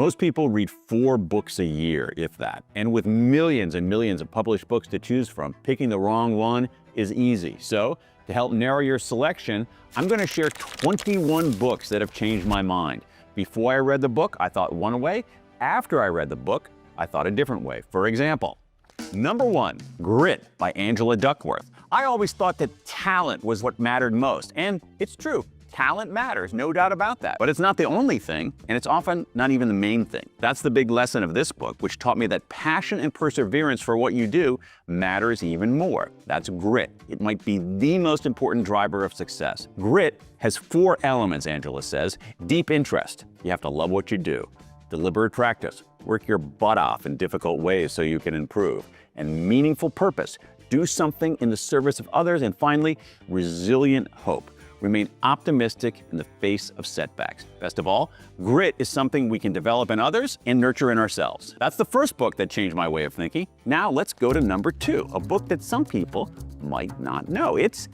Most people read 4 books a year, if that. And with millions and millions of published books to choose from, picking the wrong one is easy. So, to help narrow your selection, I'm going to share 21 books that have changed my mind. Before I read the book, I thought one way. After I read the book, I thought a different way. For example, number 1, Grit by Angela Duckworth. I always thought that talent was what mattered most, and it's true. Talent matters, no doubt about that. But it's not the only thing, and it's often not even the main thing. That's the big lesson of this book, which taught me that passion and perseverance for what you do matters even more. That's grit. It might be the most important driver of success. Grit has 4 elements, Angela says. Deep interest. You have to love what you do. Deliberate practice. Work your butt off in difficult ways so you can improve. And meaningful purpose. Do something in the service of others. And finally, resilient hope. Remain optimistic in the face of setbacks. Best of all, grit is something we can develop in others and nurture in ourselves. That's the first book that changed my way of thinking. Now let's go to number 2, a book that some people might not know. It's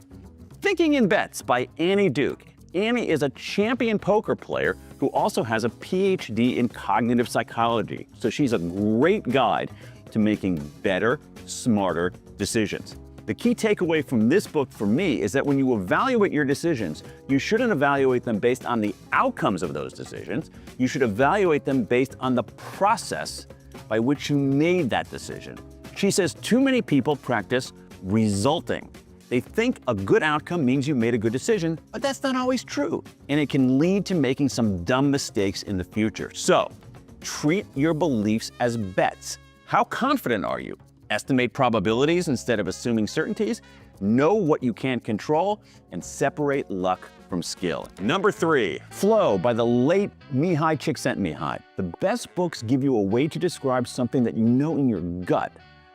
Thinking in Bets by Annie Duke. Annie is a champion poker player who also has a PhD in cognitive psychology. So she's a great guide to making better, smarter decisions. The key takeaway from this book for me is that when you evaluate your decisions, you shouldn't evaluate them based on the outcomes of those decisions. You should evaluate them based on the process by which you made that decision. She says too many people practice resulting. They think a good outcome means you made a good decision, but that's not always true. And it can lead to making some dumb mistakes in the future. So, treat your beliefs as bets. How confident are you? Estimate probabilities instead of assuming certainties, know what you can't control, and separate luck from skill. Number 3, Flow by the late Mihai Csikszentmihalyi. The best books give you a way to describe something that you know in your gut,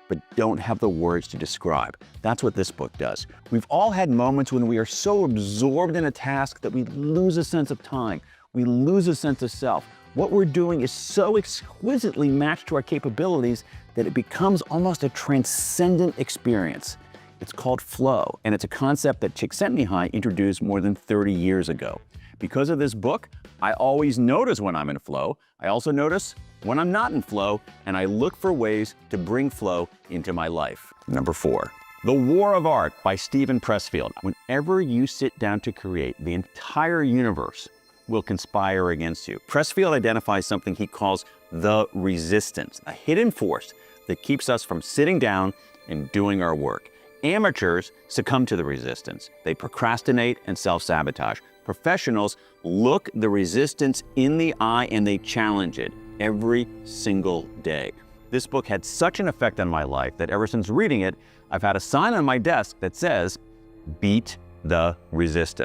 but don't have the words to describe. That's what this book does. We've all had moments when we are so absorbed in a task that we lose a sense of time. We lose a sense of self. What we're doing is so exquisitely matched to our capabilities that it becomes almost a transcendent experience. It's called flow, and it's a concept that Csikszentmihalyi introduced more than 30 years ago. Because of this book, I always notice when I'm in flow. I also notice when I'm not in flow, and I look for ways to bring flow into my life. Number 4, The War of Art by Steven Pressfield. Whenever you sit down to create, the entire universe will conspire against you. Pressfield identifies something he calls the resistance, a hidden force that keeps us from sitting down and doing our work. Amateurs succumb to the resistance. They procrastinate and self-sabotage. Professionals look the resistance in the eye and they challenge it every single day. This book had such an effect on my life that ever since reading it, I've had a sign on my desk that says, "Beat the resistance."